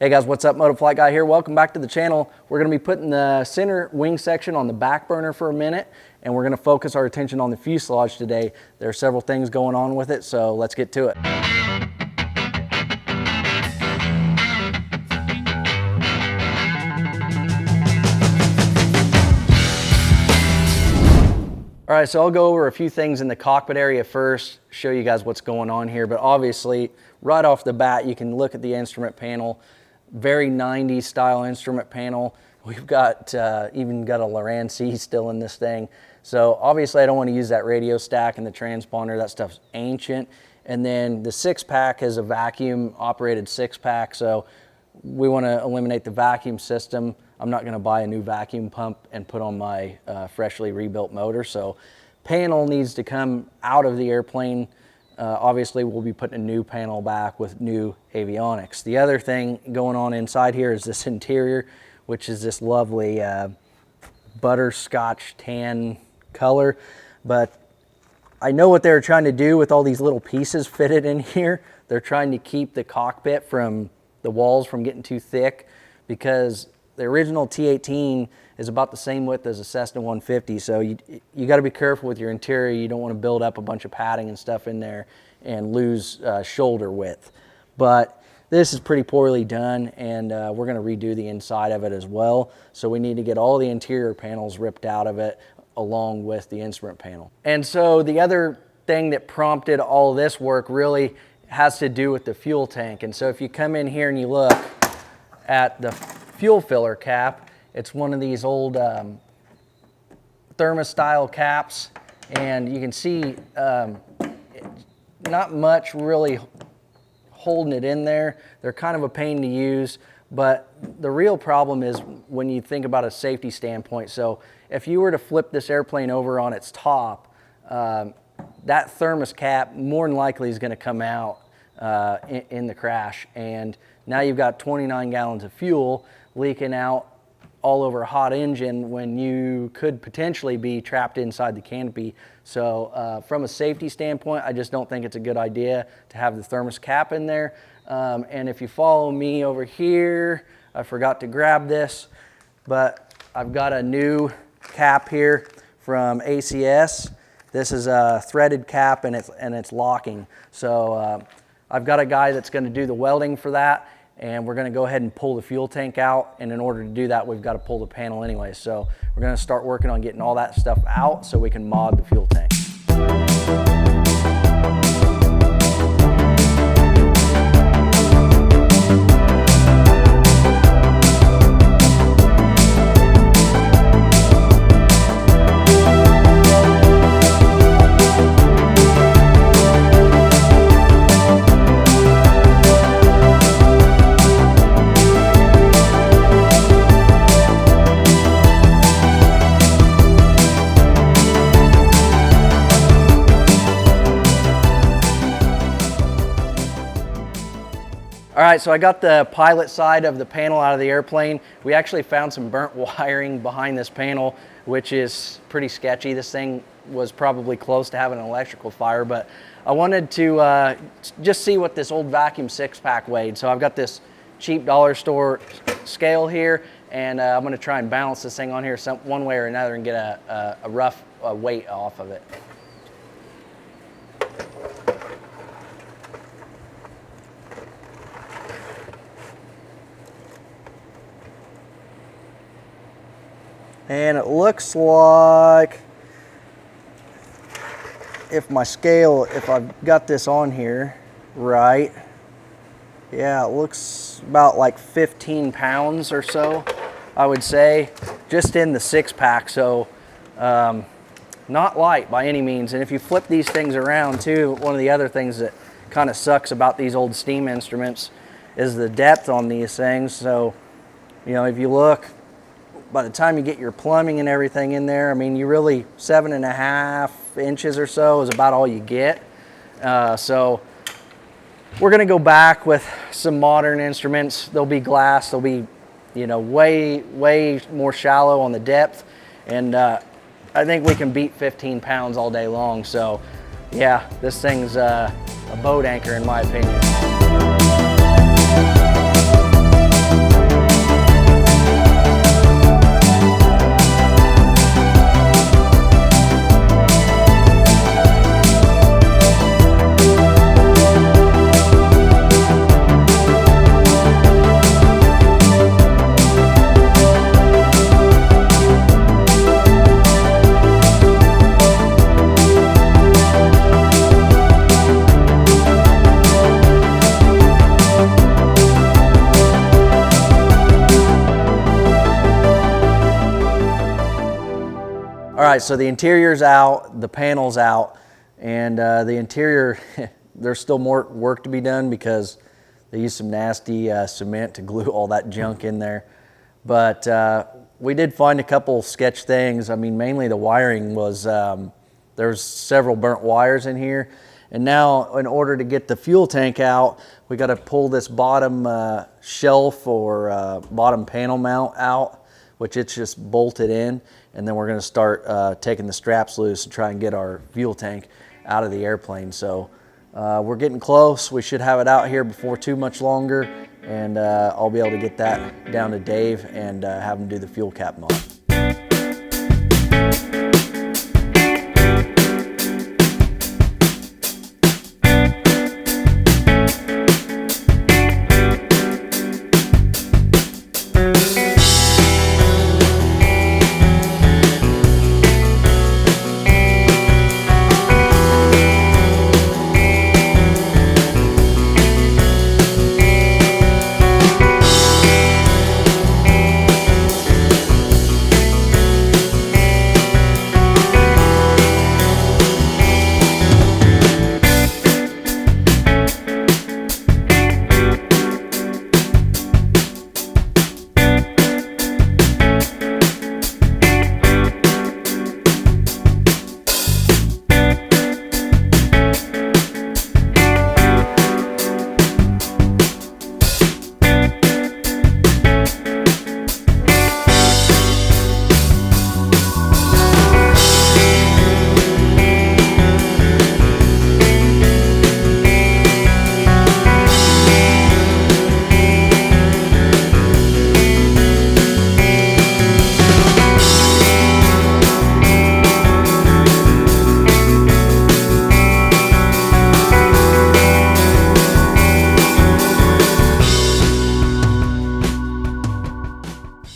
Hey guys, what's up? Motoflight Guy here. Welcome back to the channel. We're going to be putting the center wing section on the back burner for a minute, and we're going to focus our attention on the fuselage today. There are several things going on with it, so let's get to it. All right, so I'll go over a few things in the cockpit area first, show you guys what's going on here, but obviously right off the bat you can look at the instrument panel. Very 90s style instrument panel. We've got even got a Loran C still in this thing. So obviously I don't want to use that radio stack and the transponder. That stuff's ancient. And then the 6-pack is a vacuum operated 6-pack. So we want to eliminate the vacuum system. I'm not going to buy a new vacuum pump and put on my freshly rebuilt motor. So panel needs to come out of the airplane. Obviously, we'll be putting a new panel back with new avionics. The other thing going on inside here is this interior, which is this lovely butterscotch tan color. But I know what they're trying to do with all these little pieces fitted in here. They're trying to keep the cockpit from the walls from getting too thick, because the original T-18 is about the same width as a Cessna 150, so you got to be careful with your interior. You don't want to build up a bunch of padding and stuff in there and lose shoulder width. But this is pretty poorly done, and we're going to redo the inside of it as well. So we need to get all the interior panels ripped out of it along with the instrument panel. And so the other thing that prompted all this work really has to do with the fuel tank. And so if you come in here and you look at the fuel filler cap, it's one of these old thermos style caps, and you can see not much really holding it in there. They're kind of a pain to use, but the real problem is when you think about a safety standpoint. So if you were to flip this airplane over on its top, that thermos cap more than likely is going to come out in the crash, and now you've got 29 gallons of fuel leaking out all over a hot engine when you could potentially be trapped inside the canopy. So from a safety standpoint, I just don't think it's a good idea to have the thermos cap in there. And if you follow me over here, I forgot to grab this, but I've got a new cap here from ACS. This is a threaded cap, and it's locking. So I've got a guy that's going to do the welding for that, and we're going to go ahead and pull the fuel tank out, and in order to do that we've got to pull the panel anyway. So we're going to start working on getting all that stuff out so we can mod the fuel tank. All right, so I got the pilot side of the panel out of the airplane. We actually found some burnt wiring behind this panel, which is pretty sketchy. This thing was probably close to having an electrical fire, but I wanted to just see what this old vacuum 6-pack weighed. So I've got this cheap dollar store scale here, and I'm gonna try and balance this thing on here one way or another and get a rough weight off of it. And it looks like, if I've got this on here right, yeah, it looks about like 15 pounds or so, I would say, just in the 6-pack. So not light by any means. And if you flip these things around too, one of the other things that kind of sucks about these old steam instruments is the depth on these things. So, you know, if you look, by the time you get your plumbing and everything in there, I mean, you really 7.5 inches or so is about all you get. So we're going to go back with some modern instruments. They'll be glass. They'll be, you know, way more shallow on the depth, and I think we can beat 15 pounds all day long. So yeah, this thing's a boat anchor in my opinion. right, so the interior's out, the panel's out, and the interior, there's still more work to be done because they used some nasty cement to glue all that junk in there. But we did find a couple sketch things. I mean, mainly the wiring was, there's several burnt wires in here. And now in order to get the fuel tank out, we got to pull this bottom shelf or bottom panel mount out, which it's just bolted in. And then we're going to start taking the straps loose and try and get our fuel tank out of the airplane. So we're getting close. We should have it out here before too much longer. And I'll be able to get that down to Dave and have him do the fuel cap mod.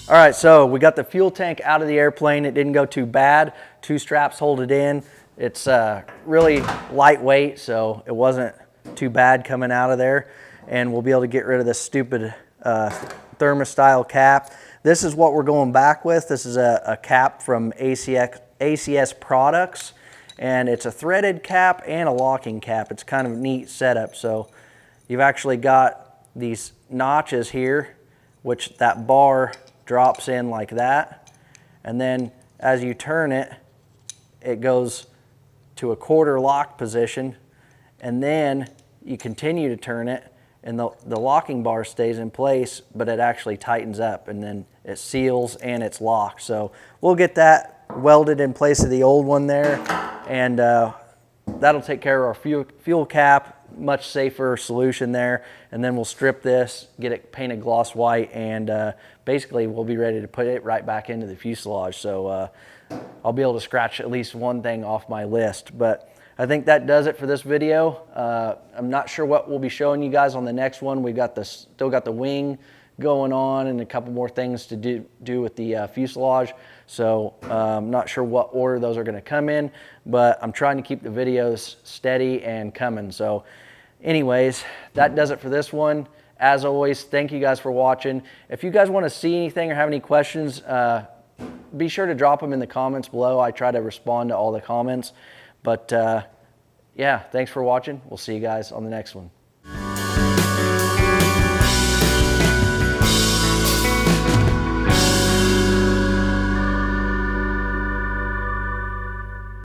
All right, so we got the fuel tank out of the airplane. It didn't go too bad. 2 straps hold it in. It's really lightweight, so it wasn't too bad coming out of there. And we'll be able to get rid of this stupid thermostyle cap. This is what we're going back with. This is a cap from ACS Products, and it's a threaded cap and a locking cap. It's kind of a neat setup. So you've actually got these notches here, which that bar drops in like that, and then as you turn it, it goes to a quarter lock position, and then you continue to turn it, and the locking bar stays in place, but it actually tightens up, and then it seals and it's locked. So we'll get that welded in place of the old one there, and that'll take care of our fuel cap. Much safer solution there. And then we'll strip this, get it painted gloss white, and basically we'll be ready to put it right back into the fuselage. So I'll be able to scratch at least one thing off my list. But I think that does it for this video. I'm not sure what we'll be showing you guys on the next one. We've got still got the wing going on and a couple more things to do with the fuselage. So I'm not sure what order those are going to come in, but I'm trying to keep the videos steady and coming. So anyways, that does it for this one. As always, thank you guys for watching. If you guys want to see anything or have any questions, be sure to drop them in the comments below. I try to respond to all the comments. But yeah, thanks for watching. We'll see you guys on the next one.